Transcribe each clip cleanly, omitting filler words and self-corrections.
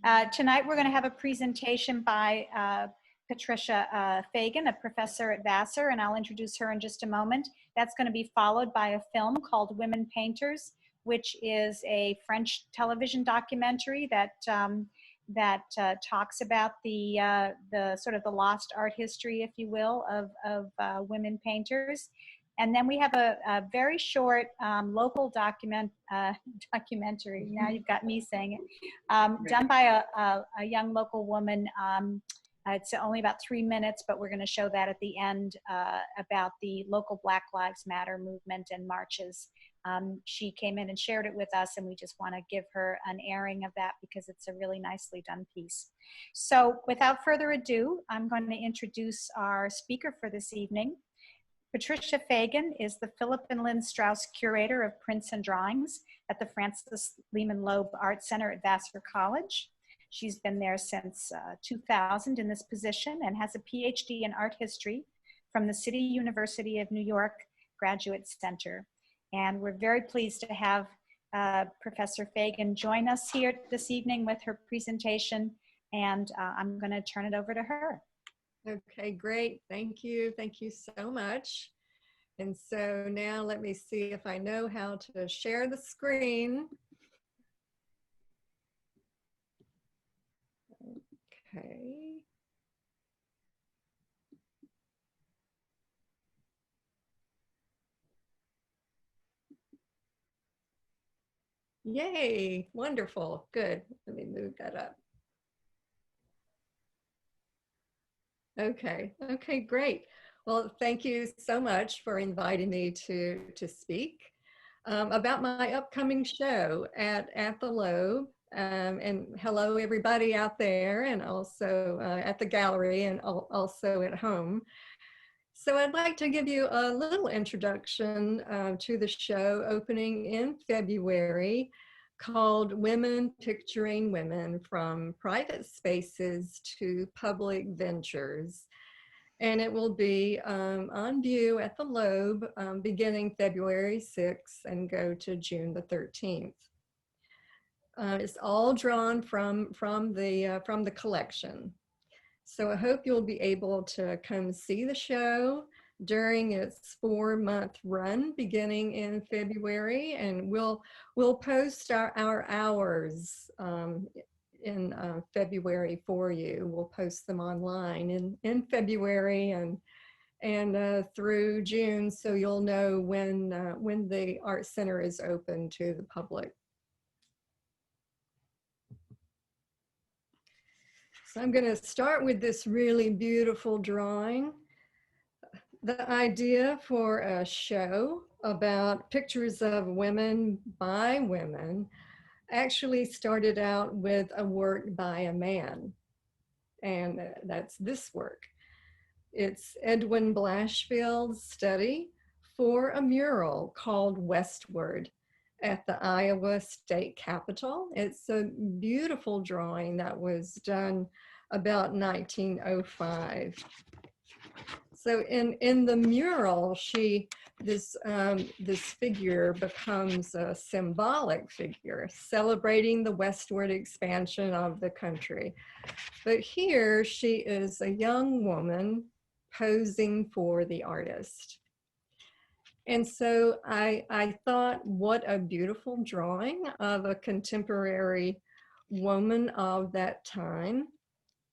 Tonight we're going to have a presentation by Patricia Phagan, a professor at Vassar, and I'll introduce her in just a moment. That's going to be followed by a film called Women Painters, which is a French television documentary that talks about the sort of the lost art history, if you will, of women painters. And then we have a very short local documentary, now you've got me saying it, done by a young local woman. It's only about 3 minutes, but we're going to show that at the end about the local Black Lives Matter movement and marches. She came in and shared it with us, and we just want to give her an airing of that because it's a really nicely done piece. So without further ado, I'm going to introduce our speaker for this evening. Patricia Phagan is the Philip and Lynn Strauss Curator of Prints and Drawings at the Francis Lehman Loeb Art Center at Vassar College. She's been there since 2000 in this position and has a PhD in art history from the City University of New York Graduate Center. And we're very pleased to have Professor Phagan join us here this evening with her presentation, and I'm going to turn it over to her. Okay, great. Thank you. Thank you so much. And so now let me see if I know how to share the screen. Okay. Yay, wonderful. Good. Let me move that up. Okay, great. Well, thank you so much for inviting me to speak about my upcoming show at the Loeb. And hello, everybody out there, and also at the gallery, and also at home. So I'd like to give you a little introduction to the show opening in February, called Women Picturing Women from Private Spaces to Public Ventures. And it will be on view at the Loeb beginning February 6th and go to June the 13th. It's all drawn from the collection. So I hope you'll be able to come see the show during its 4-month run beginning in February, and we'll post our hours in February for you. We'll post them online in February and through June, so you'll know when the Art Center is open to the public. So I'm going to start with this really beautiful drawing. The idea for a show about pictures of women by women actually started out with a work by a man, and that's this work. It's Edwin Blashfield's study for a mural called Westward at the Iowa State Capitol. It's a beautiful drawing that was done about 1905. So in the mural, this figure becomes a symbolic figure, celebrating the westward expansion of the country. But here she is a young woman posing for the artist. And so I thought, what a beautiful drawing of a contemporary woman of that time.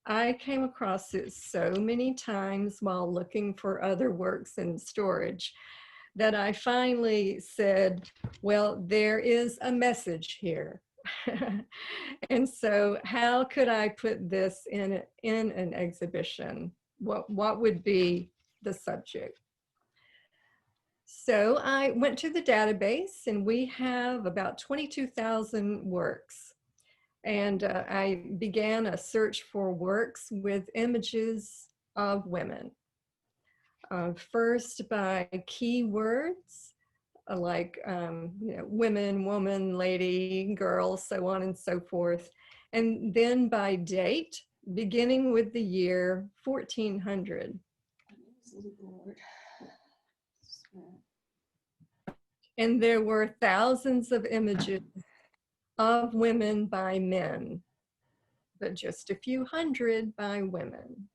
I came across it so many times while looking for other works in storage that I finally said, well, there is a message here. And so how could I put this in an exhibition? What would be the subject? So I went to the database, and we have about 22,000 works. And I began a search for works with images of women. First by keywords like women, woman, lady, girl, so on and so forth. And then by date, beginning with the year 1400. And there were thousands of images of women by men. but just a few hundred by women.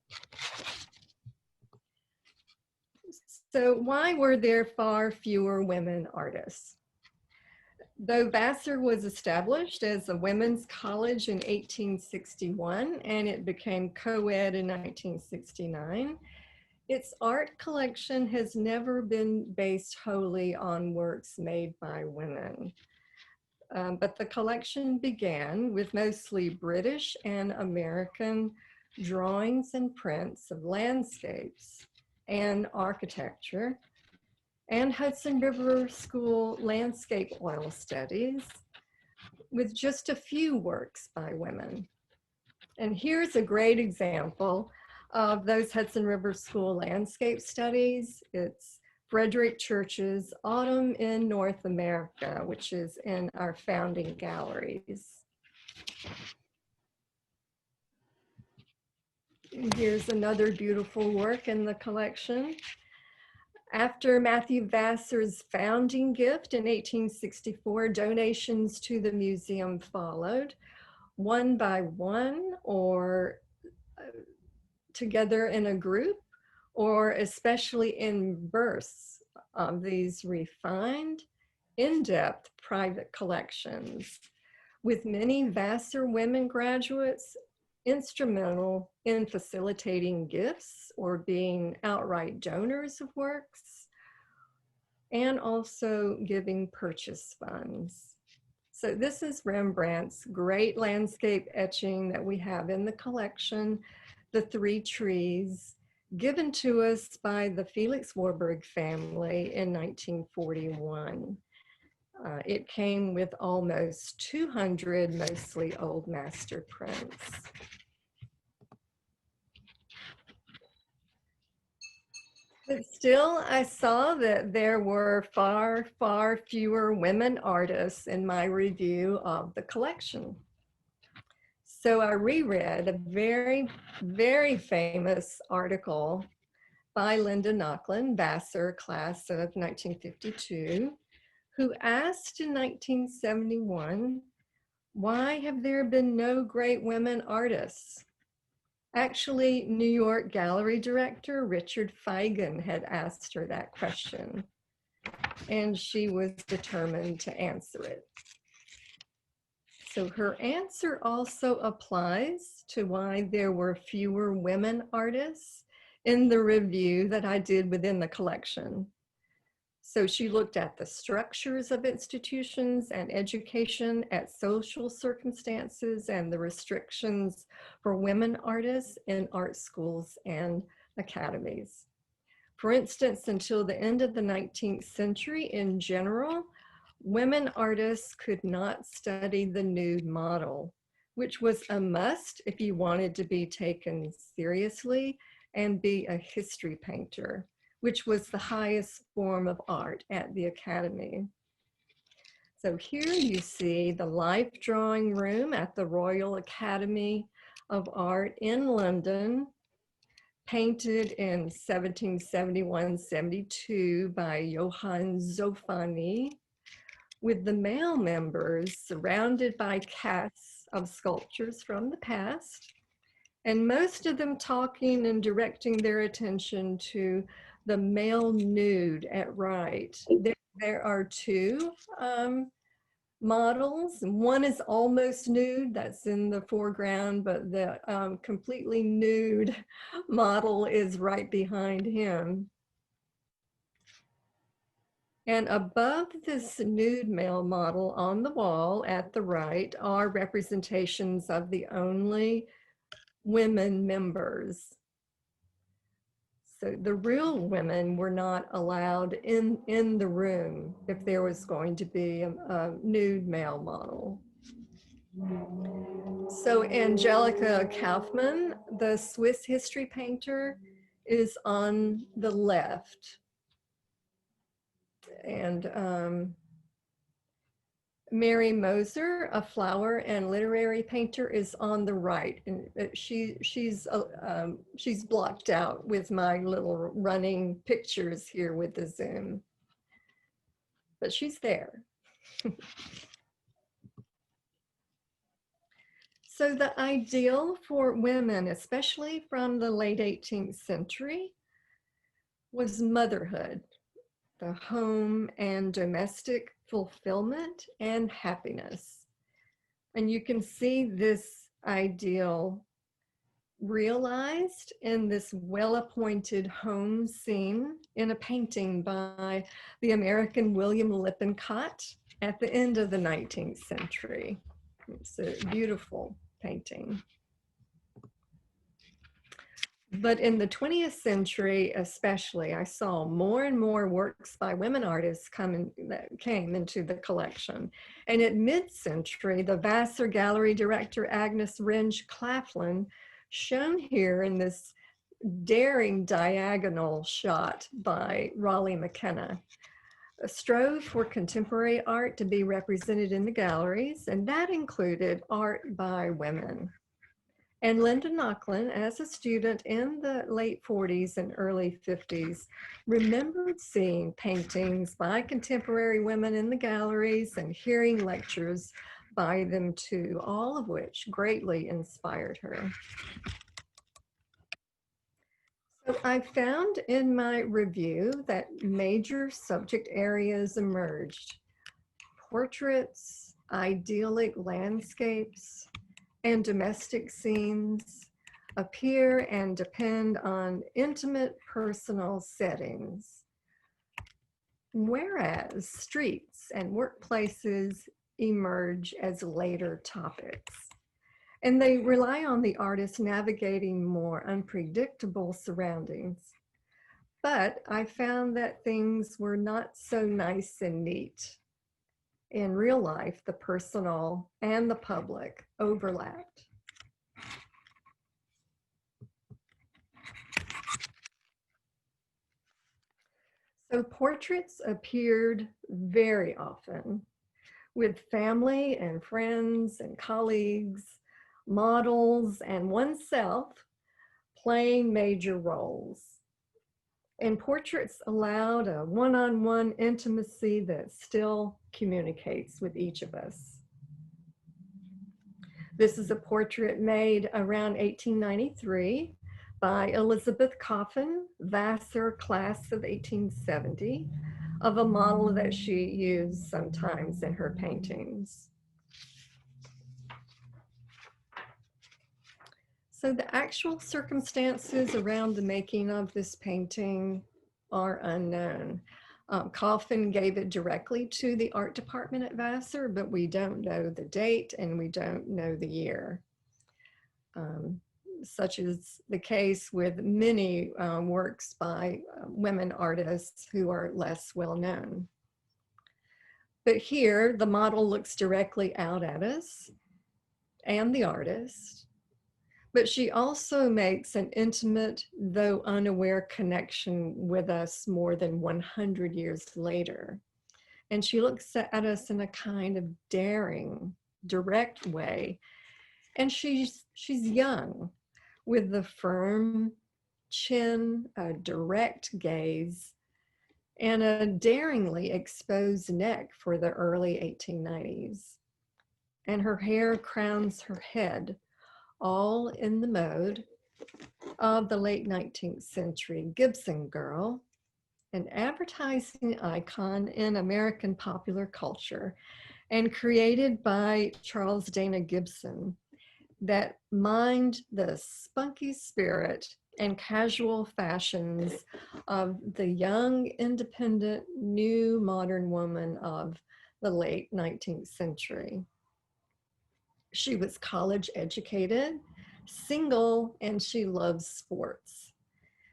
So why were there far fewer women artists? Though Vassar was established as a women's college in 1861 and it became co-ed in 1969, its art collection has never been based wholly on works made by women. But the collection began with mostly British and American drawings and prints of landscapes and architecture, and Hudson River School landscape oil studies, with just a few works by women. And here's a great example of those Hudson River School landscape studies. It's Frederick Church's Autumn in North America, which is in our founding galleries. And here's another beautiful work in the collection. After Matthew Vassar's founding gift in 1864, donations to the museum followed, one by one or together in a group, or especially in bursts of these refined, in-depth private collections, with many Vassar women graduates instrumental in facilitating gifts or being outright donors of works, and also giving purchase funds. So this is Rembrandt's great landscape etching that we have in the collection, The Three Trees, given to us by the Felix Warburg family in 1941. It came with almost 200 mostly old master prints. But still, I saw that there were far, far fewer women artists in my review of the collection. So I reread a very, very famous article by Linda Nochlin, Vassar, class of 1952, who asked in 1971, why have there been no great women artists? Actually, New York gallery director Richard Phagan had asked her that question, and she was determined to answer it. So her answer also applies to why there were fewer women artists in the review that I did within the collection. So she looked at the structures of institutions and education, at social circumstances and the restrictions for women artists in art schools and academies. For instance, until the end of the 19th century in general, women artists could not study the nude model, which was a must if you wanted to be taken seriously and be a history painter, which was the highest form of art at the Academy. So here you see the life drawing room at the Royal Academy of Art in London, painted in 1771-72 by Johann Zoffany, with the male members surrounded by casts of sculptures from the past, and most of them talking and directing their attention to the male nude at right. There are two models. One is almost nude, that's in the foreground, but the completely nude model is right behind him. And above this nude male model on the wall at the right are representations of the only women members. So the real women were not allowed in the room if there was going to be a nude male model. So Angelica Kaufman, the Swiss history painter, is on the left. And Mary Moser, a flower and literary painter, is on the right, and she's blocked out with my little running pictures here with the zoom, but she's there. So the ideal for women, especially from the late 18th century, was motherhood, the home and domestic fulfillment and happiness. And you can see this ideal realized in this well-appointed home scene in a painting by the American William Lippincott at the end of the 19th century. It's a beautiful painting. But in the 20th century, especially, I saw more and more works by women artists that came into the collection. And at mid-century, the Vassar Gallery director Agnes Renge Claflin, shown here in this daring diagonal shot by Raleigh McKenna, strove for contemporary art to be represented in the galleries, and that included art by women. And Linda Nochlin, as a student in the late 40s and early 50s, remembered seeing paintings by contemporary women in the galleries and hearing lectures by them too, all of which greatly inspired her. So I found in my review that major subject areas emerged: portraits, idyllic landscapes, and domestic scenes appear and depend on intimate personal settings, whereas streets and workplaces emerge as later topics. And they rely on the artist navigating more unpredictable surroundings. But I found that things were not so nice and neat. In real life, the personal and the public overlapped. So portraits appeared very often, with family and friends and colleagues, models, and oneself playing major roles. And portraits allowed a one-on-one intimacy that still communicates with each of us. This is a portrait made around 1893 by Elizabeth Coffin, Vassar, class of 1870, of a model that she used sometimes in her paintings. So the actual circumstances around the making of this painting are unknown. Coffin gave it directly to the art department at Vassar, but we don't know the date and we don't know the year. Such is the case with many works by women artists who are less well known. But here, the model looks directly out at us and the artist, but she also makes an intimate, though unaware, connection with us more than 100 years later. And she looks at us in a kind of daring, direct way. And she's young, with the firm chin, a direct gaze, and a daringly exposed neck for the early 1890s. And her hair crowns her head, all in the mode of the late 19th century Gibson Girl, an advertising icon in American popular culture and created by Charles Dana Gibson, that mined the spunky spirit and casual fashions of the young, independent, new modern woman of the late 19th century. She was college educated, single, and she loves sports.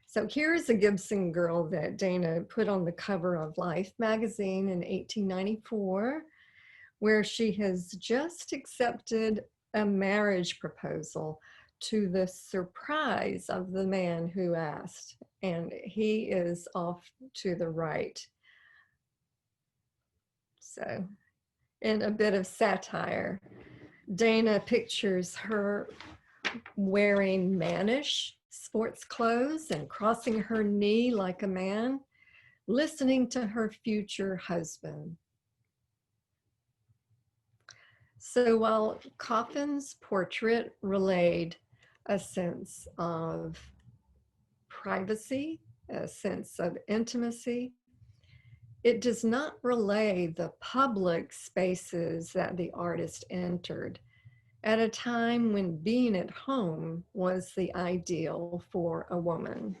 So here's a Gibson Girl that Dana put on the cover of Life magazine in 1894, where she has just accepted a marriage proposal to the surprise of the man who asked, and he is off to the right. So, in a bit of satire, Dana pictures her wearing mannish sports clothes and crossing her knee like a man, listening to her future husband. So while Coffin's portrait relayed a sense of privacy, a sense of intimacy, it does not relay the public spaces that the artist entered at a time when being at home was the ideal for a woman.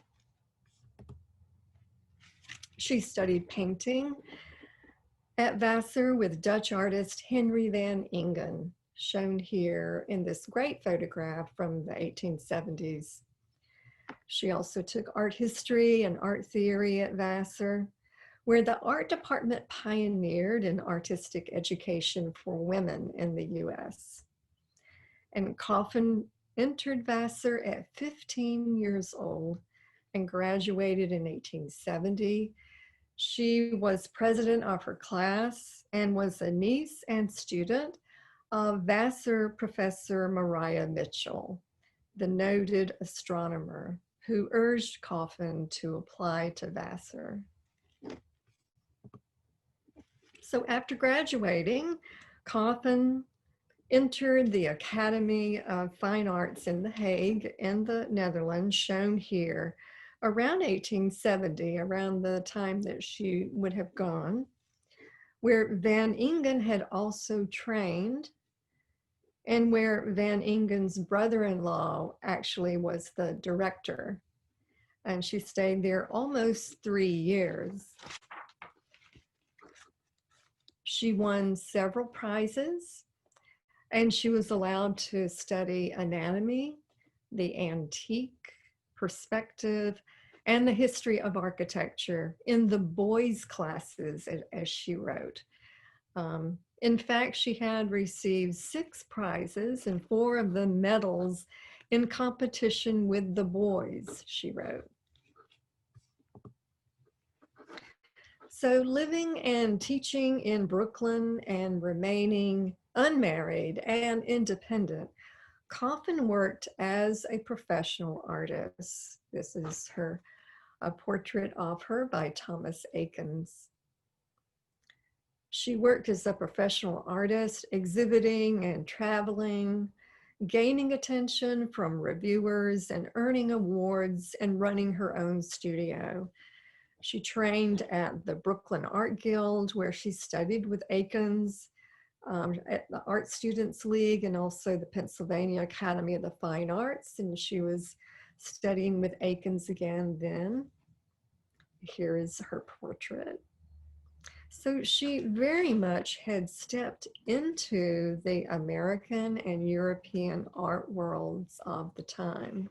She studied painting at Vassar with Dutch artist Henry van Ingen, shown here in this great photograph from the 1870s. She also took art history and art theory at Vassar, where the art department pioneered in artistic education for women in the US. And Coffin entered Vassar at 15 years old and graduated in 1870. She was president of her class and was a niece and student of Vassar Professor Maria Mitchell, the noted astronomer who urged Coffin to apply to Vassar. So after graduating, Coffin entered the Academy of Fine Arts in The Hague in the Netherlands, shown here, around 1870, around the time that she would have gone, where Van Ingen had also trained and where Van Ingen's brother-in-law actually was the director. And she stayed there almost 3 years. She won several prizes, and she was allowed to study anatomy, the antique, perspective, and the history of architecture in the boys' classes, as she wrote. In fact, she had received 6 prizes and 4 of the medals in competition with the boys, she wrote. So living and teaching in Brooklyn and remaining unmarried and independent, Coffin worked as a professional artist. This is a portrait of her by Thomas Akins. She worked as a professional artist, exhibiting and traveling, gaining attention from reviewers and earning awards and running her own studio. She trained at the Brooklyn Art Guild, where she studied with Akins, at the Art Students League, and also the Pennsylvania Academy of the Fine Arts. And she was studying with Akins again then. Here is her portrait. So she very much had stepped into the American and European art worlds of the time.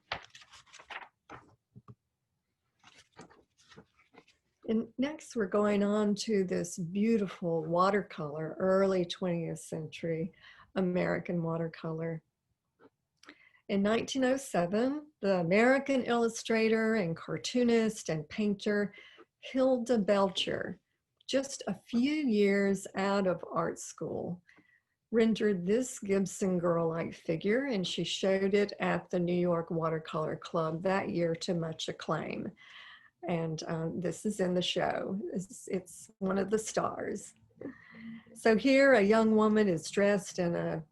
And next we're going on to this beautiful watercolor, early 20th century American watercolor. In 1907, the American illustrator and cartoonist and painter Hilda Belcher, just a few years out of art school, rendered this Gibson Girl-like figure, and she showed it at the New York Watercolor Club that year to much acclaim. And this is in the show. It's one of the stars. So here a young woman is dressed in a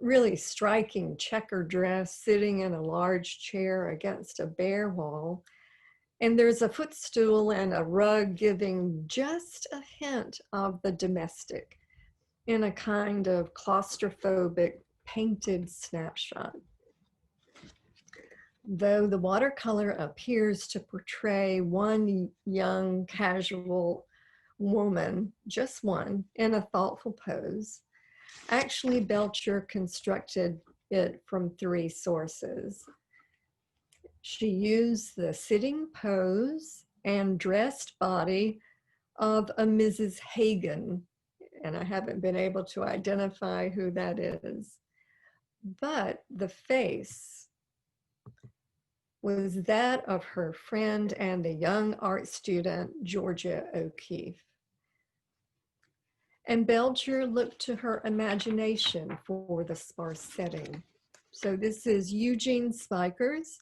really striking checker dress, sitting in a large chair against a bare wall. And there's a footstool and a rug giving just a hint of the domestic in a kind of claustrophobic painted snapshot. Though the watercolor appears to portray one young, casual woman, just one, in a thoughtful pose, actually Belcher constructed it from 3 sources. She used the sitting pose and dressed body of a Mrs. Hagan, and I haven't been able to identify who that is, but the face was that of her friend and the young art student, Georgia O'Keeffe. And Belcher looked to her imagination for the sparse setting. So this is Eugene Spiker's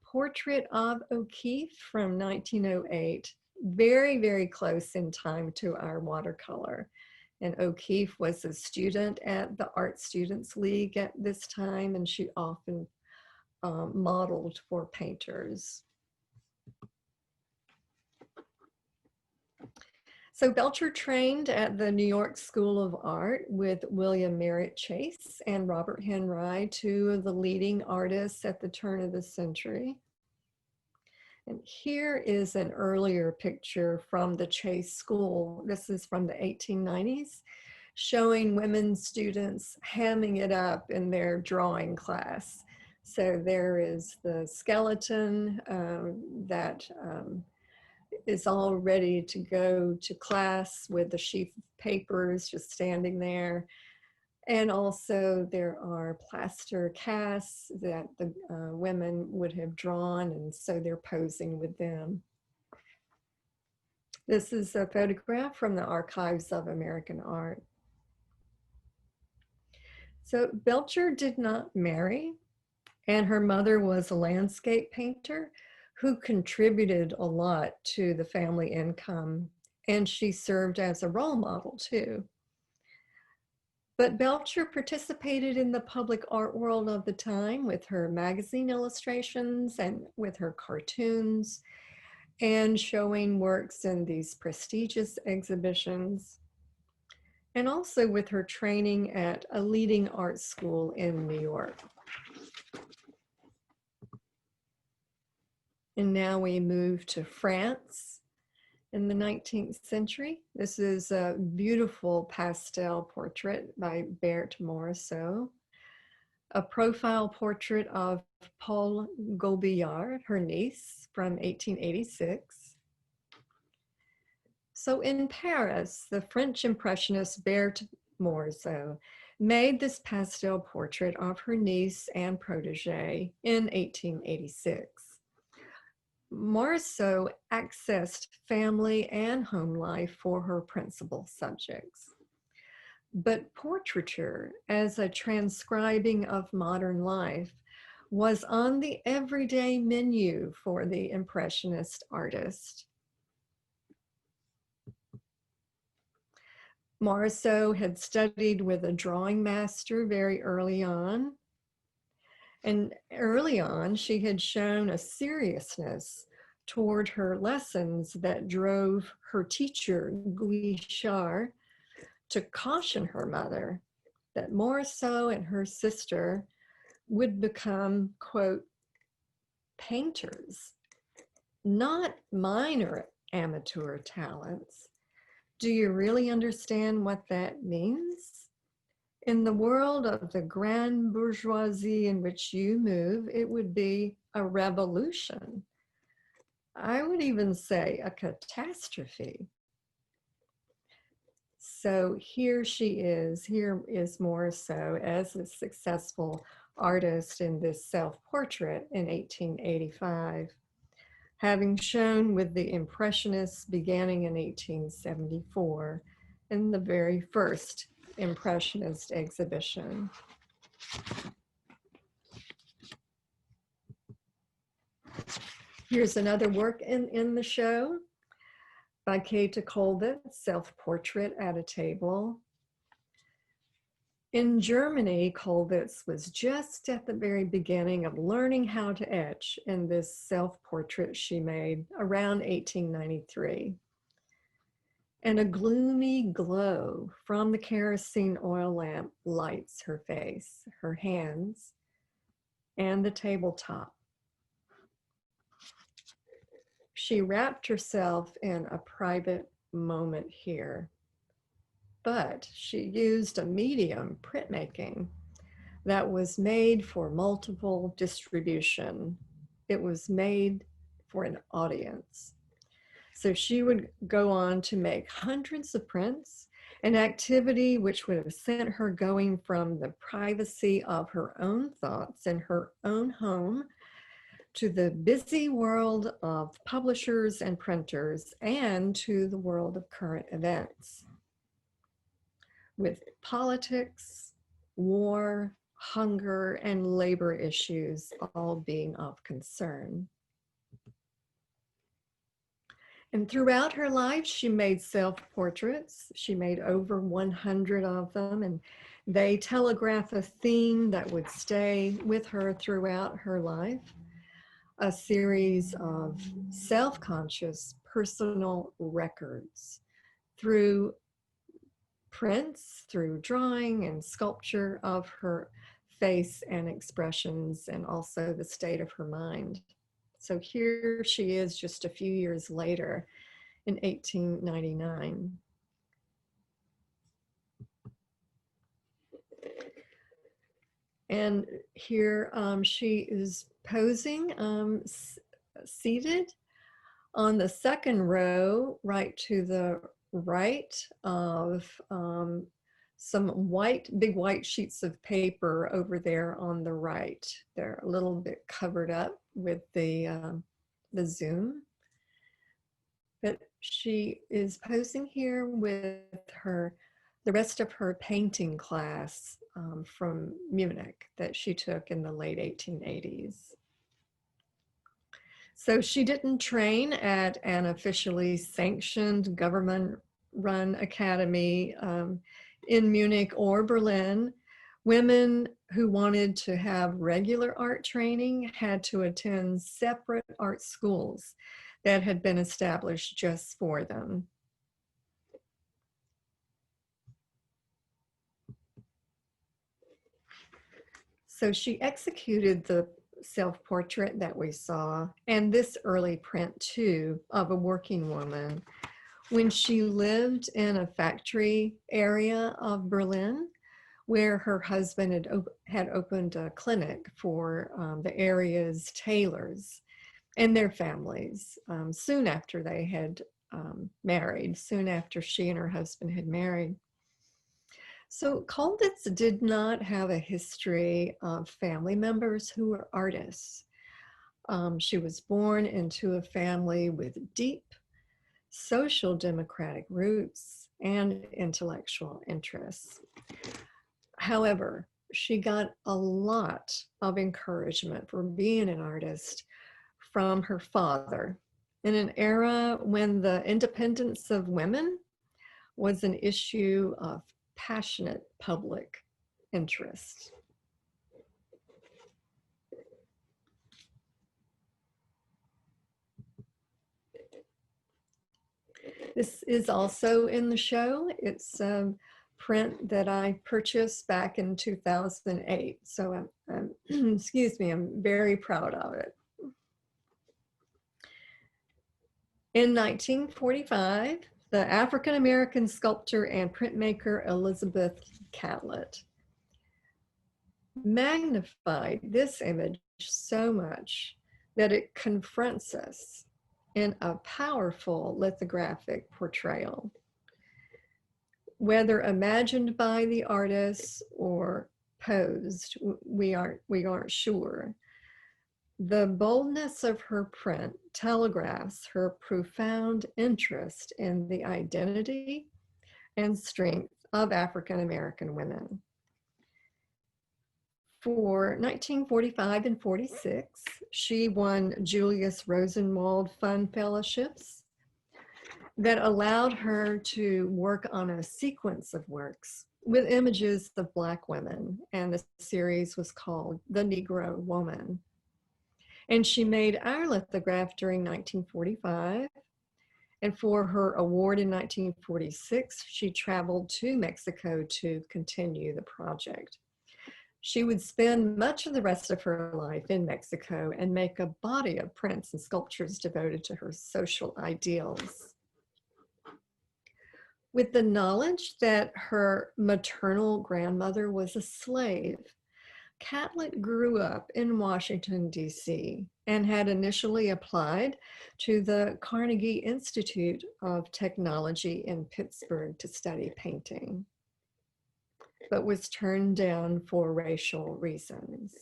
portrait of O'Keeffe from 1908, very, very close in time to our watercolor. And O'Keeffe was a student at the Art Students League at this time, and she often modeled for painters. So Belcher trained at the New York School of Art with William Merritt Chase and Robert Henry, two of the leading artists at the turn of the century. And here is an earlier picture from the Chase School. This is from the 1890s, showing women students hamming it up in their drawing class. So there is the skeleton that is all ready to go to class with the sheaf of papers just standing there. And also there are plaster casts that the women would have drawn, and so they're posing with them. This is a photograph from the Archives of American Art. So Belcher did not marry, and her mother was a landscape painter who contributed a lot to the family income, and she served as a role model too. But Belcher participated in the public art world of the time with her magazine illustrations and with her cartoons, and showing works in these prestigious exhibitions, and also with her training at a leading art school in New York. And now we move to France in the 19th century. This is a beautiful pastel portrait by Bert Morrison, a profile portrait of Paul Gobillard, her niece, from 1886. So in Paris, the French impressionist Bert Morrison made this pastel portrait of her niece and protege in 1886. Morrison accessed family and home life for her principal subjects. But portraiture, as a transcribing of modern life, was on the everyday menu for the Impressionist artist. Morrison had studied with a drawing master very early on. And early on, she had shown a seriousness toward her lessons that drove her teacher, Guichard, to caution her mother that Morrison and her sister would become, quote, painters, not minor amateur talents. Do you really understand what that means? In the world of the grand bourgeoisie in which you move, it would be a revolution. I would even say a catastrophe. So here is Morrison as a successful artist in this self-portrait in 1885, having shown with the Impressionists beginning in 1874 in the very first Impressionist exhibition. Here's another work in the show by Kate Colvin, Self-Portrait at a Table. In Germany, Kolwitz was just at the very beginning of learning how to etch in this self-portrait she made around 1893. And a gloomy glow from the kerosene oil lamp lights her face, her hands, and the tabletop. She wrapped herself in a private moment here, but she used a medium, printmaking, that was made for multiple distribution. It was made for an audience. So she would go on to make hundreds of prints, an activity which would have sent her going from the privacy of her own thoughts in her own home to the busy world of publishers and printers and to the world of current events, with politics, war, hunger, and labor issues all being of concern. And throughout her life, she made self-portraits. She made over 100 of them, and they telegraph a theme that would stay with her throughout her life, a series of self-conscious personal records through prints, through drawing and sculpture of her face and expressions, and also the state of her mind. So here she is just a few years later in 1899. And here she is posing, seated on the second row, right to the right of some big white sheets of paper over there on the right. They're a little bit covered up with the zoom. But she is posing here with the rest of her painting class from Munich that she took in the late 1880s. So she didn't train at an officially sanctioned government-run academy in Munich or Berlin. Women who wanted to have regular art training had to attend separate art schools that had been established just for them. So she executed the self-portrait that we saw, and this early print too, of a working woman when she lived in a factory area of Berlin where her husband had opened a clinic for the area's tailors and their families soon after they had married, soon after she and her husband had married. So Colditz did not have a history of family members who were artists. She was born into a family with deep social democratic roots and intellectual interests. However, she got a lot of encouragement for being an artist from her father in an era when the independence of women was an issue of passionate public interest. This is also in the show. It's a print that I purchased back in 2008. So excuse me, I'm very proud of it. In 1945, the African-American sculptor and printmaker Elizabeth Catlett magnified this image so much that it confronts us in a powerful lithographic portrayal. Whether imagined by the artist or posed, we aren't sure. The boldness of her print telegraphs her profound interest in the identity and strength of African-American women. For 1945 and 46, she won Julius Rosenwald Fund Fellowships that allowed her to work on a sequence of works with images of Black women, and the series was called The Negro Woman. And she made our lithograph during 1945. And for her award in 1946, she traveled to Mexico to continue the project. She would spend much of the rest of her life in Mexico and make a body of prints and sculptures devoted to her social ideals. With the knowledge that her maternal grandmother was a slave, Catlett grew up in Washington, D.C., and had initially applied to the Carnegie Institute of Technology in Pittsburgh to study painting, but was turned down for racial reasons.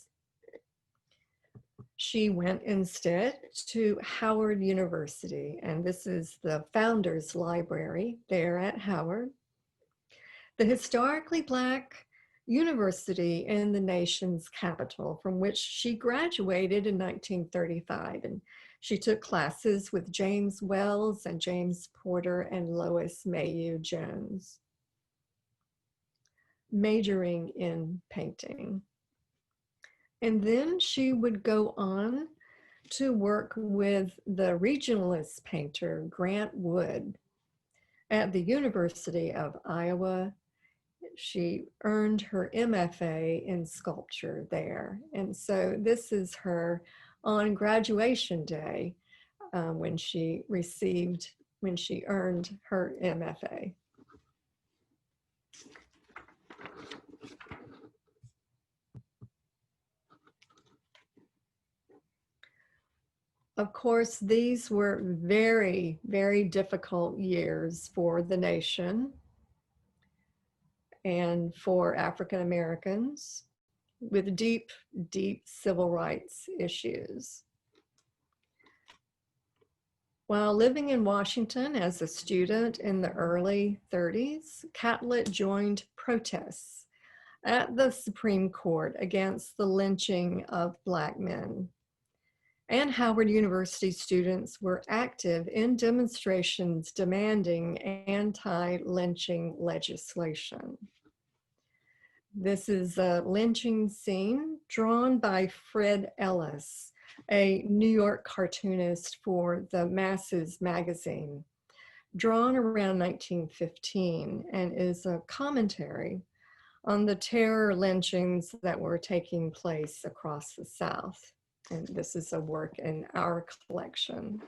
She went instead to Howard University, and this is the Founders Library there at Howard, the historically Black university in the nation's capital, from which she graduated in 1935. And She took classes with James Wells and James Porter and Lois Mayu Jones, majoring in painting. And then she would go on to work with the regionalist painter Grant Wood at the University of Iowa. She earned her MFA in sculpture there. And so this is her on graduation day when she earned her MFA. Of course, these were very, very difficult years for the nation and for African Americans with deep, deep civil rights issues. While living in Washington as a student in the early 30s, Catlett joined protests at the Supreme Court against the lynching of Black men. And Howard University students were active in demonstrations demanding anti-lynching legislation. This is a lynching scene drawn by Fred Ellis, a New York cartoonist for the Masses magazine, drawn around 1915, and is a commentary on the terror lynchings that were taking place across the South. And this is a work in our collection.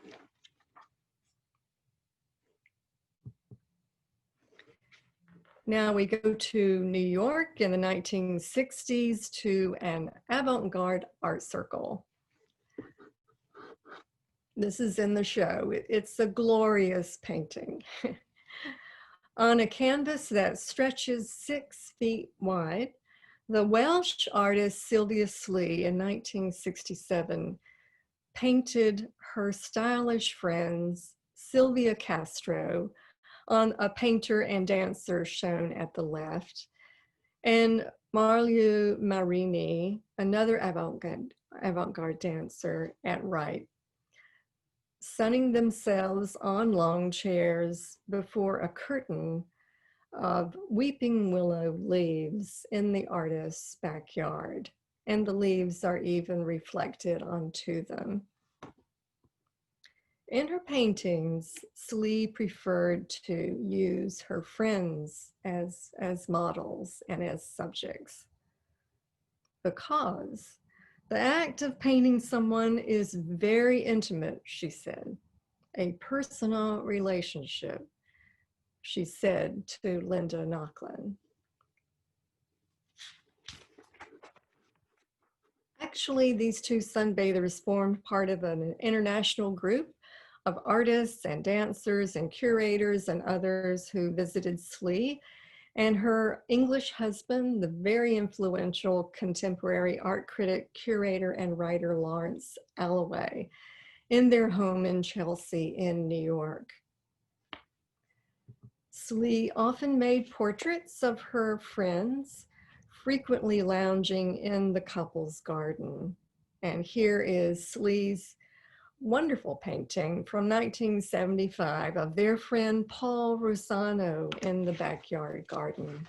Now we go to New York in the 1960s to an avant-garde art circle. This is in the show. It's a glorious painting. On a canvas that stretches 6 feet wide, the Welsh artist Sylvia Slee in 1967 painted her stylish friends, Sylvia Castro, on a painter and dancer shown at the left, and Marilu Marini, another avant-garde dancer, at right, sunning themselves on long chairs before a curtain of weeping willow leaves in the artist's backyard, and the leaves are even reflected onto them. In her paintings, Slee preferred to use her friends as models and as subjects, because the act of painting someone is very intimate, she said, a personal relationship, she said to Linda Nochlin. Actually, these two sunbathers formed part of an international group of artists and dancers and curators and others who visited Slee and her English husband, the very influential contemporary art critic, curator, and writer Lawrence Alloway, in their home in Chelsea in New York. Slee often made portraits of her friends, frequently lounging in the couple's garden. And here is Slee's wonderful painting from 1975 of their friend Paul Rossano in the backyard garden.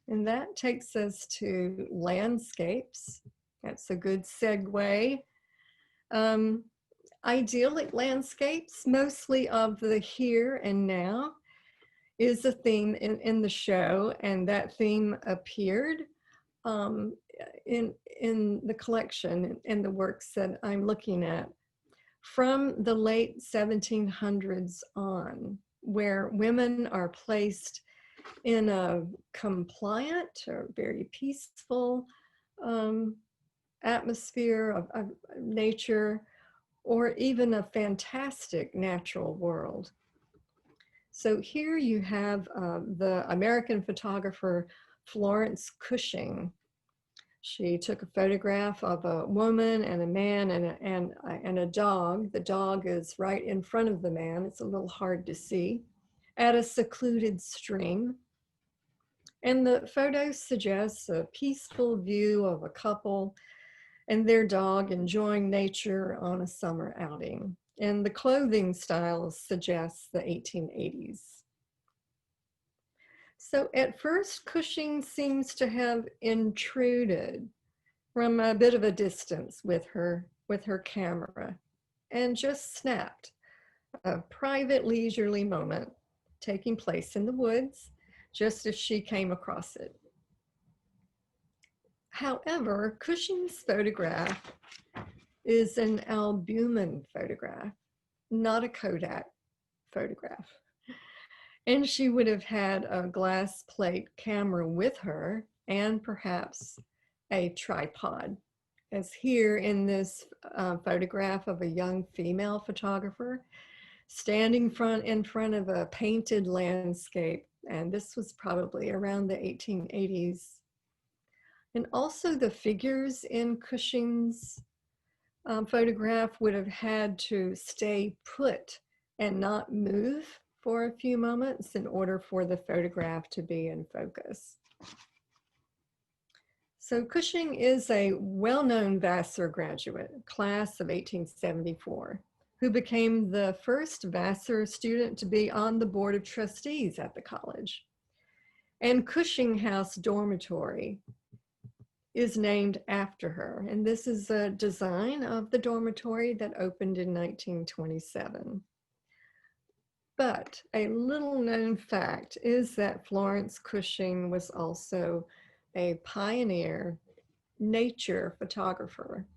And that takes us to landscapes. That's a good segue. Idyllic landscapes, mostly of the here and now, is a theme in the show, and that theme appeared in the collection, in the works that I'm looking at, from the late 1700s on, where women are placed in a compliant or very peaceful atmosphere of nature, or even a fantastic natural world. So here you have the American photographer Florence Cushing. She took a photograph of a woman and a man and a dog. The dog is right in front of the man. It's a little hard to see, at a secluded stream. And the photo suggests a peaceful view of a couple and their dog enjoying nature on a summer outing. And the clothing style suggests the 1880s. So at first, Cushing seems to have intruded from a bit of a distance with her camera and just snapped a private leisurely moment taking place in the woods just as she came across it. However, Cushing's photograph is an albumin photograph, not a Kodak photograph. And she would have had a glass plate camera with her and perhaps a tripod, as here in this photograph of a young female photographer standing in front of a painted landscape. And this was probably around the 1880s. And also the figures in Cushing's photograph would have had to stay put and not move for a few moments in order for the photograph to be in focus. So Cushing is a well-known Vassar graduate, class of 1874, who became the first Vassar student to be on the board of trustees at the college. And Cushing House Dormitory is named after her. And this is a design of the dormitory that opened in 1927. But a little known fact is that Florence Cushing was also a pioneer nature photographer,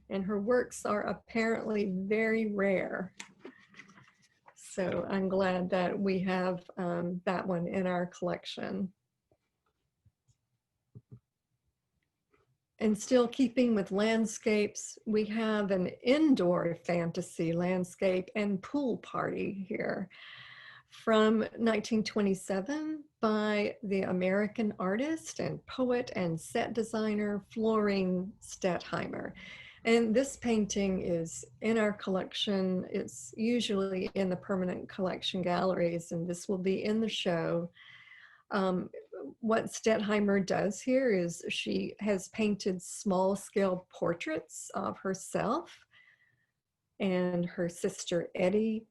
and her works are apparently very rare. So I'm glad that we have that one in our collection. And still keeping with landscapes, we have an indoor fantasy landscape and pool party here from 1927 by the American artist and poet and set designer Florene Stethheimer. And this painting is in our collection. It's usually in the permanent collection galleries, and this will be in the show. What Stethheimer does here is she has painted small scale portraits of herself and her sister Eddie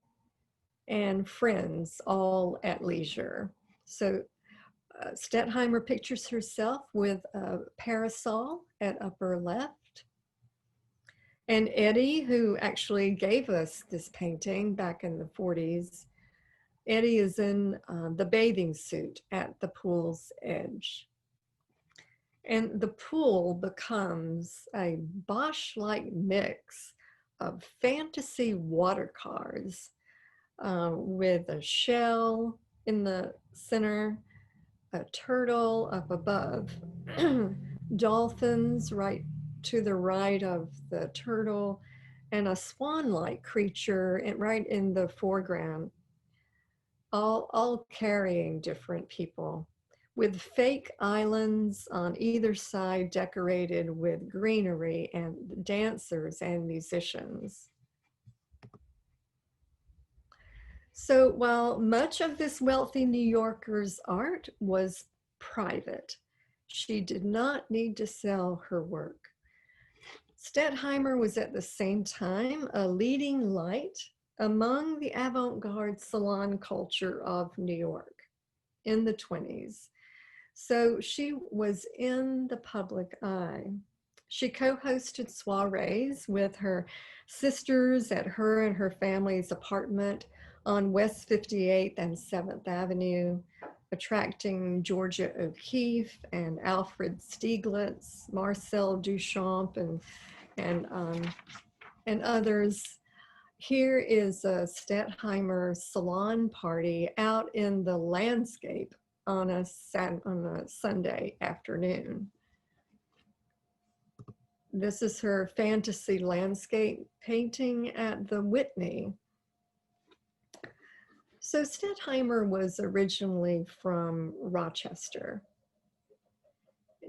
and friends, all at leisure. So Stethheimer pictures herself with a parasol at upper left. And Eddie, who actually gave us this painting back in the 40s, Eddie is in the bathing suit at the pool's edge. And the pool becomes a Bosch-like mix of fantasy water cars with a shell in the center, a turtle up above, dolphins right to the right of the turtle, and a swan-like creature right in the foreground. All carrying different people, with fake islands on either side decorated with greenery and dancers and musicians. So while much of this wealthy New Yorker's art was private, she did not need to sell her work. Stethheimer was at the same time a leading light among the avant-garde salon culture of New York in the 20s. So she was in the public eye. She co-hosted soirees with her sisters at her and her family's apartment on West 58th and 7th Avenue, attracting Georgia O'Keeffe and Alfred Stieglitz, Marcel Duchamp, and others. Here is a Stethheimer salon party out in the landscape on a Sunday afternoon. This is her fantasy landscape painting at the Whitney. So Stethheimer was originally from Rochester.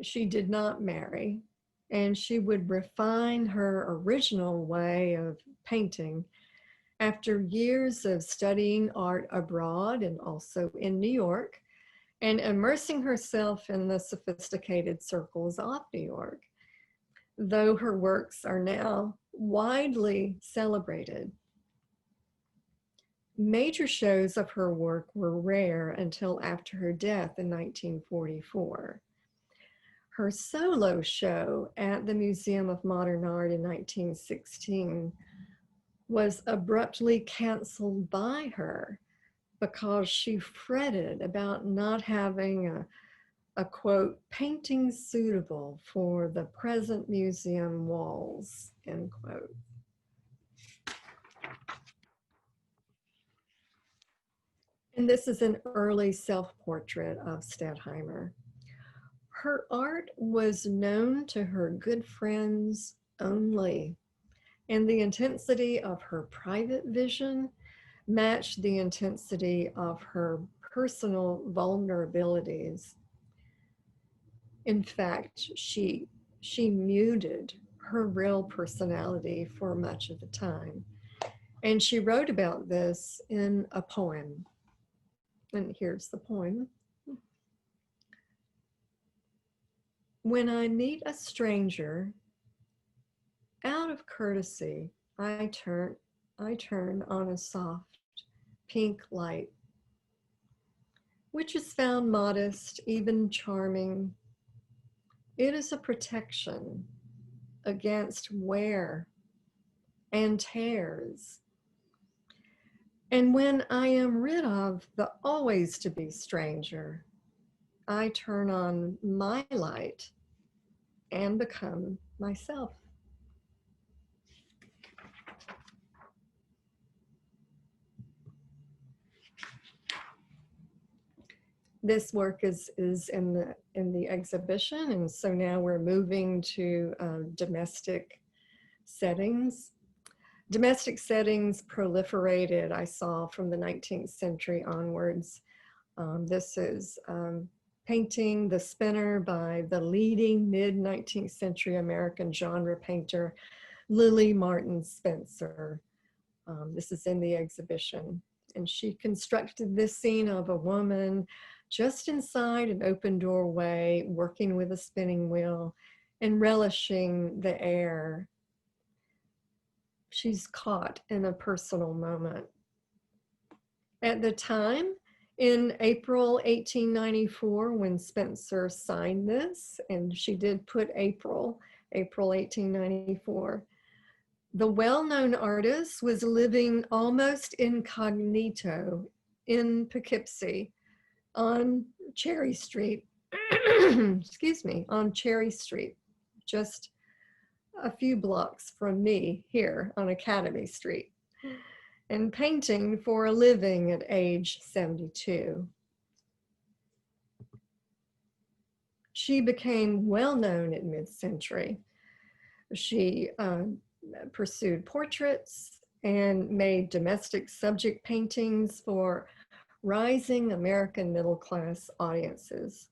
She did not marry, and she would refine her original way of painting after years of studying art abroad and also in New York, and immersing herself in the sophisticated circles of New York. though her works are now widely celebrated. Major shows of her work were rare until after her death in 1944. Her solo show at the Museum of Modern Art in 1916 was abruptly canceled by her because she fretted about not having a quote, painting suitable for the present museum walls, end quote. And this is an early self-portrait of Stethheimer. Her art was known to her good friends only, and the intensity of her private vision matched the intensity of her personal vulnerabilities. In fact, she muted her real personality for much of the time. And she wrote about this in a poem. And here's the poem. When I meet a stranger, out of courtesy, I turn on a soft pink light, which is found modest, even charming. It is a protection against wear and tears. And when I am rid of the always to be stranger, I turn on my light and become myself. This work is in the exhibition, and so now we're moving to domestic settings. Domestic settings proliferated, I saw, from the 19th century onwards. This is painting The Spinner by the leading mid-19th century American genre painter, Lily Martin Spencer. This is in the exhibition. And she constructed this scene of a woman just inside an open doorway, working with a spinning wheel and relishing the air. She's caught in a personal moment. At the time, in April 1894, when Spencer signed this, and she did put April 1894, the well-known artist was living almost incognito in Poughkeepsie on Cherry Street, excuse me, on Cherry Street, just a few blocks from me here on Academy Street, and painting for a living at age 72. She became well known at mid-century. She pursued portraits and made domestic subject paintings for rising American middle-class audiences.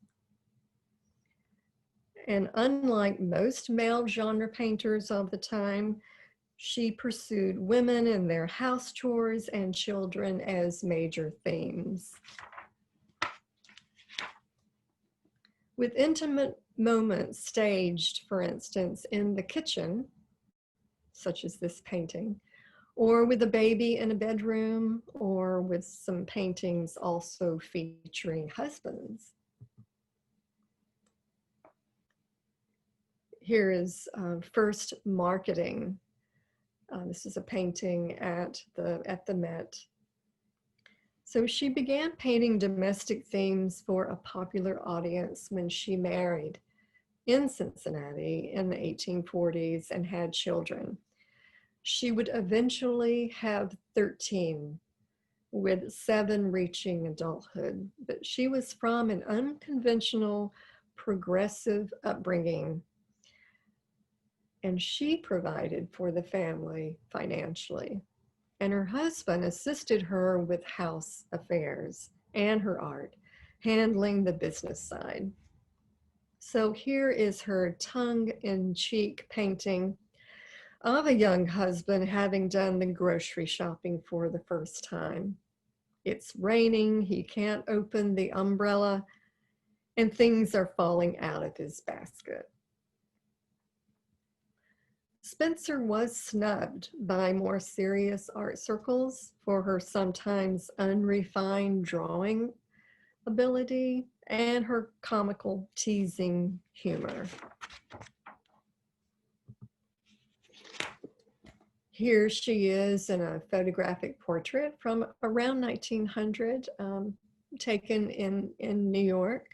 And unlike most male genre painters of the time, she pursued women and their house chores and children as major themes. With intimate moments staged, for instance, in the kitchen, such as this painting, or with a baby in a bedroom, or with some paintings also featuring husbands. Here is first marketing. This is a painting at the Met. So she began painting domestic themes for a popular audience when she married in Cincinnati in the 1840s and had children. She would eventually have 13, with 7 reaching adulthood, but she was from an unconventional, progressive upbringing, and she provided for the family financially, and her husband assisted her with house affairs and her art, handling the business side. So here is her tongue-in-cheek painting of a young husband having done the grocery shopping for the first time. It's raining, he can't open the umbrella, and things are falling out of his basket. Spencer was snubbed by more serious art circles for her sometimes unrefined drawing ability and her comical teasing humor. Here she is in a photographic portrait from around 1900, taken in New York.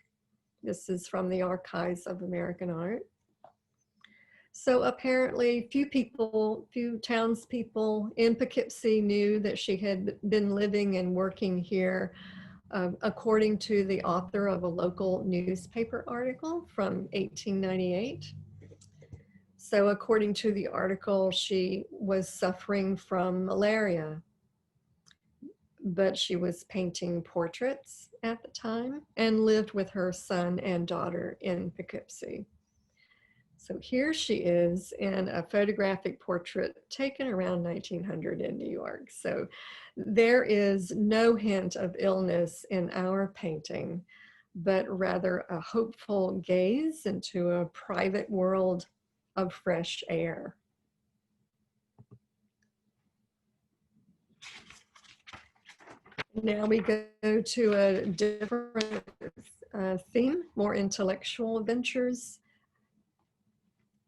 This is from the Archives of American Art. So apparently few townspeople in Poughkeepsie knew that she had been living and working here, according to the author of a local newspaper article from 1898. So according to the article, she was suffering from malaria, but she was painting portraits at the time and lived with her son and daughter in Poughkeepsie. So here she is in a photographic portrait taken around 1900 in New York. So there is no hint of illness in our painting, but rather a hopeful gaze into a private world of fresh air. Now we go to a different theme, more intellectual ventures.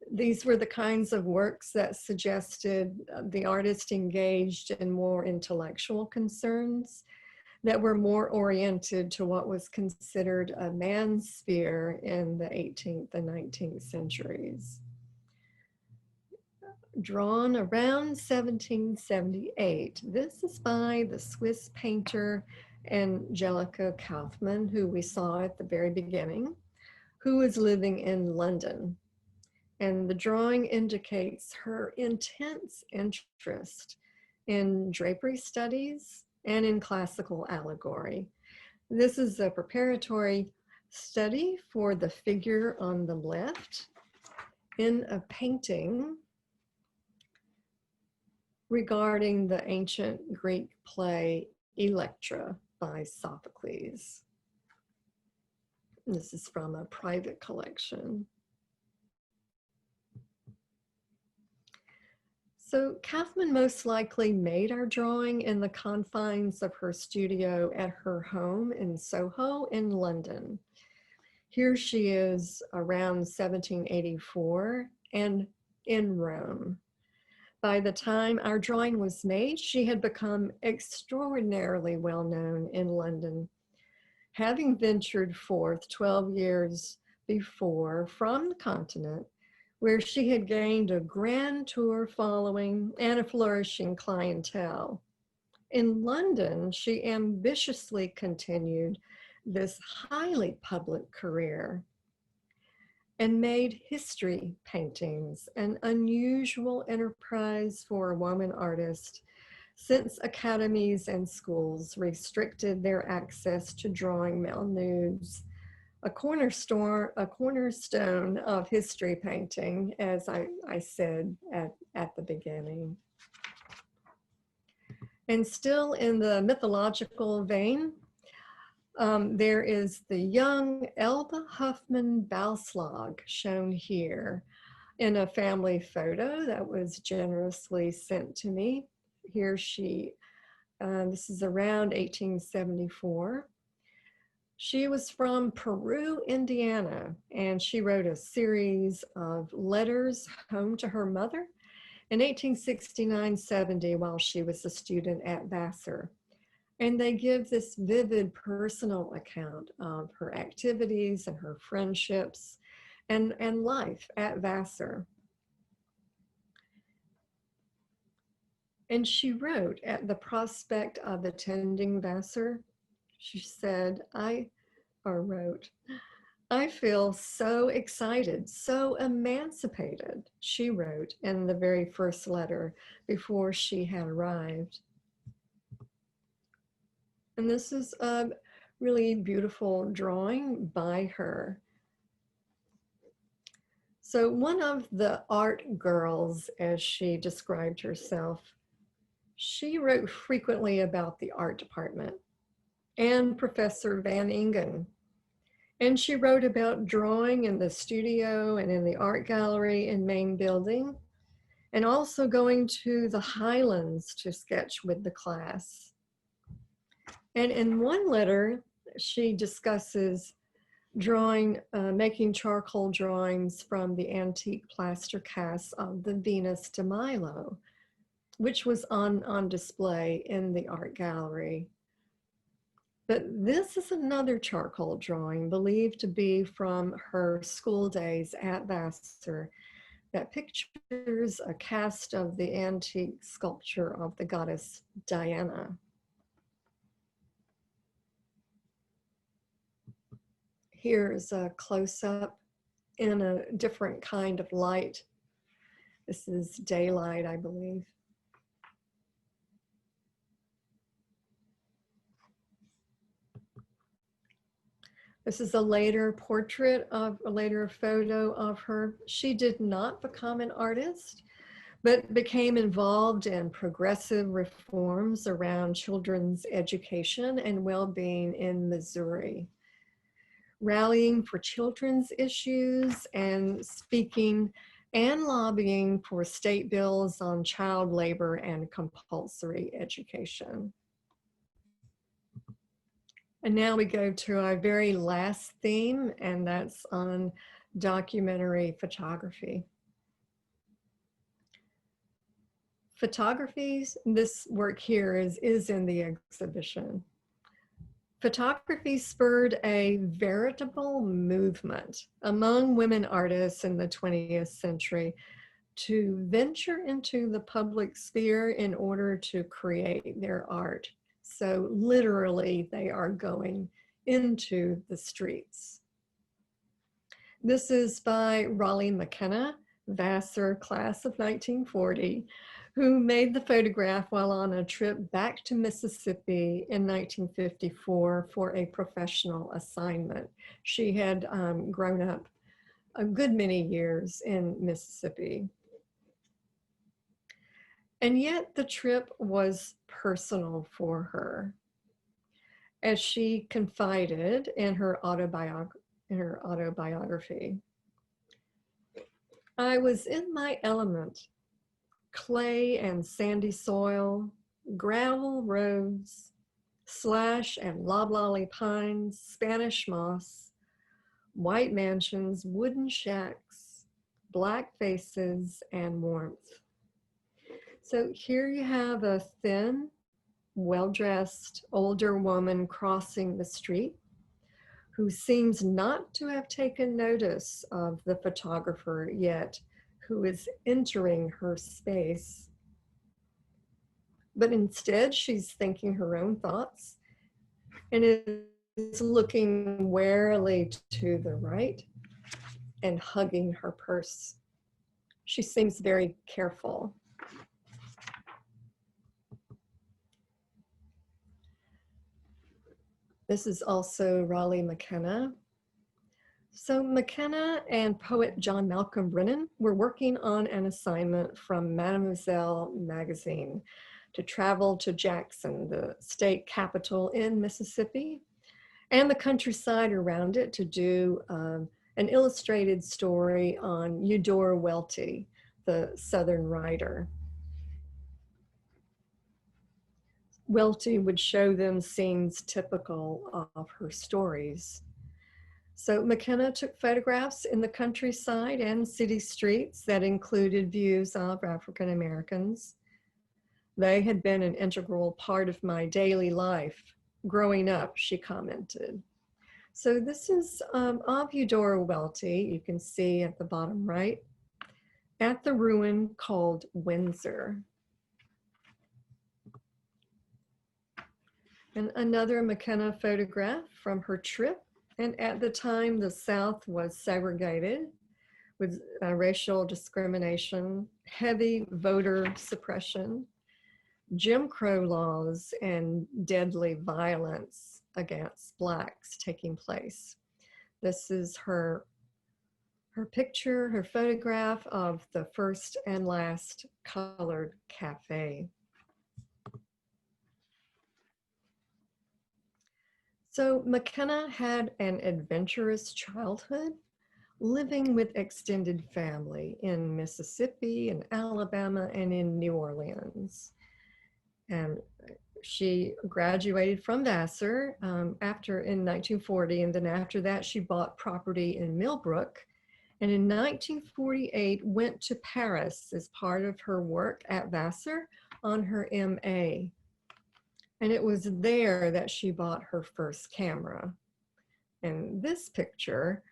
These were the kinds of works that suggested the artist engaged in more intellectual concerns that were more oriented to what was considered a man's sphere in the 18th and 19th centuries. Drawn around 1778. This is by the Swiss painter Angelica Kaufman, who we saw at the very beginning, who is living in London. And the drawing indicates her intense interest in drapery studies and in classical allegory. This is a preparatory study for the figure on the left in a painting regarding the ancient Greek play Electra by Sophocles. This is from a private collection. So Kaufman most likely made our drawing in the confines of her studio at her home in Soho in London. Here she is around 1784 and in Rome. By the time our drawing was made, she had become extraordinarily well known in London, having ventured forth 12 years before from the continent, where she had gained a grand tour following and a flourishing clientele. In London, she ambitiously continued this highly public career and made history paintings an unusual enterprise for a woman artist, since academies and schools restricted their access to drawing male nudes, a cornerstone of history painting, as I said at the beginning. And still in the mythological vein, there is the young Elba Huffman Balslog shown here in a family photo that was generously sent to me. Here she, this is around 1874. She was from Peru, Indiana, and she wrote a series of letters home to her mother in 1869-70 while she was a student at Vassar. And they give this vivid personal account of her activities and her friendships and life at Vassar. And she wrote at the prospect of attending Vassar, she said, I feel so excited, so emancipated, she wrote in the very first letter before she had arrived. And this is a really beautiful drawing by her. So one of the art girls, as she described herself, she wrote frequently about the art department and Professor Van Ingen. And she wrote about drawing in the studio and in the art gallery in main building. and also going to the Highlands to sketch with the class. And in one letter, she discusses making charcoal drawings from the antique plaster cast of the Venus de Milo, which was on display in the art gallery. But this is another charcoal drawing believed to be from her school days at Vassar that pictures a cast of the antique sculpture of the goddess Diana. Here's a close-up in a different kind of light. This is daylight, I believe. This is a later photo of her. She did not become an artist, but became involved in progressive reforms around children's education and well-being in Missouri, rallying for children's issues and speaking and lobbying for state bills on child labor and compulsory education. And now we go to our very last theme, and that's on documentary photography. Photography, this work here is in the exhibition. Photography spurred a veritable movement among women artists in the 20th century to venture into the public sphere in order to create their art. So literally, they are going into the streets. This is by Raleigh McKenna, Vassar class of 1940, who made the photograph while on a trip back to Mississippi in 1954 for a professional assignment. She had grown up a good many years in Mississippi. And yet the trip was personal for her, as she confided in her autobiography. I was in my element, clay and sandy soil, gravel roads, slash and loblolly pines, Spanish moss, white mansions, wooden shacks, black faces, and warmth. So here you have a thin, well-dressed older woman crossing the street who seems not to have taken notice of the photographer yet, who is entering her space. But instead, she's thinking her own thoughts and is looking warily to the right and hugging her purse. She seems very careful. This is also Raleigh McKenna. So McKenna and poet John Malcolm Brennan were working on an assignment from Mademoiselle magazine to travel to Jackson, the state capital in Mississippi, and the countryside around it to do an illustrated story on Eudora Welty, the Southern writer. Welty would show them scenes typical of her stories. So McKenna took photographs in the countryside and city streets that included views of African Americans. They had been an integral part of my daily life growing up, she commented. So this is of Eudora Welty, you can see at the bottom right, at the ruin called Windsor. And another McKenna photograph from her trip. And at the time, the South was segregated with racial discrimination, heavy voter suppression, Jim Crow laws, and deadly violence against Blacks taking place. This is her picture, her photograph of the first and last colored cafe. So McKenna had an adventurous childhood, living with extended family in Mississippi and Alabama and in New Orleans. And she graduated from Vassar in 1940, and then after that she bought property in Millbrook, and in 1948 went to Paris as part of her work at Vassar on her MA. And it was there that she bought her first camera. And this picture,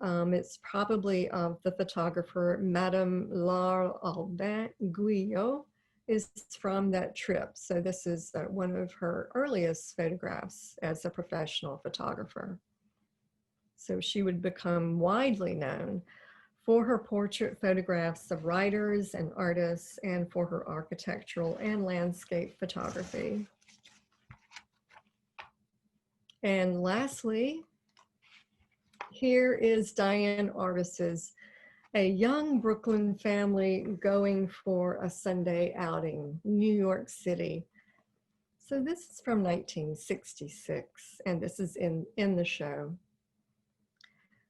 it's probably of the photographer Madame Laure Albin Guyot, is from that trip. So this is one of her earliest photographs as a professional photographer. So she would become widely known for her portrait photographs of writers and artists and for her architectural and landscape photography. And lastly, here is Diane Arvis's A Young Brooklyn Family Going for a Sunday Outing, New York City. So this is from 1966, and this is in the show.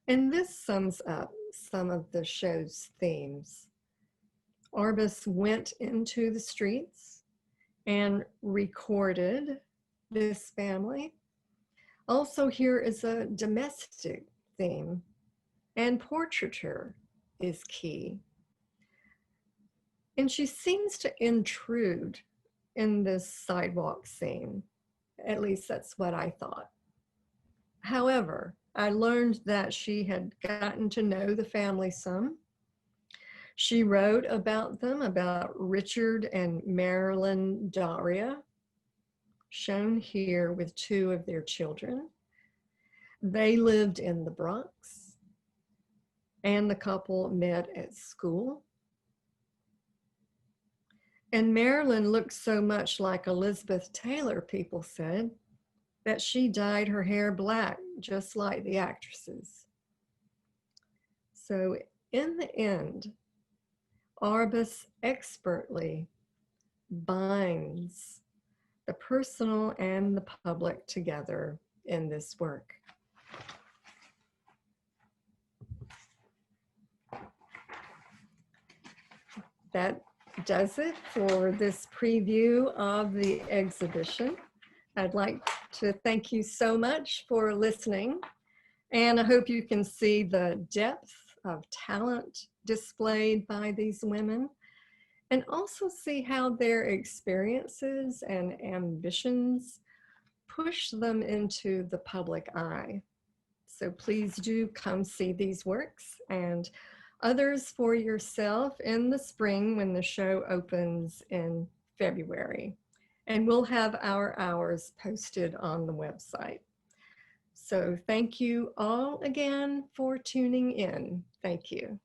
And this sums up some of the show's themes. Arvis went into the streets and recorded this family. Also, here is a domestic theme, and portraiture is key. And she seems to intrude in this sidewalk scene. At least that's what I thought. However, I learned that she had gotten to know the family some. She wrote about them, about Richard and Marilyn Daria, shown here with two of their children. They lived in the Bronx, and the couple met at school. And Marilyn looked so much like Elizabeth Taylor, people said, that she dyed her hair black, just like the actresses. So in the end, Arvis expertly binds the personal and the public together in this work. That does it for this preview of the exhibition. I'd like to thank you so much for listening, and I hope you can see the depth of talent displayed by these women, and also see how their experiences and ambitions push them into the public eye. So please do come see these works and others for yourself in the spring when the show opens in February. And we'll have our hours posted on the website. So thank you all again for tuning in. Thank you.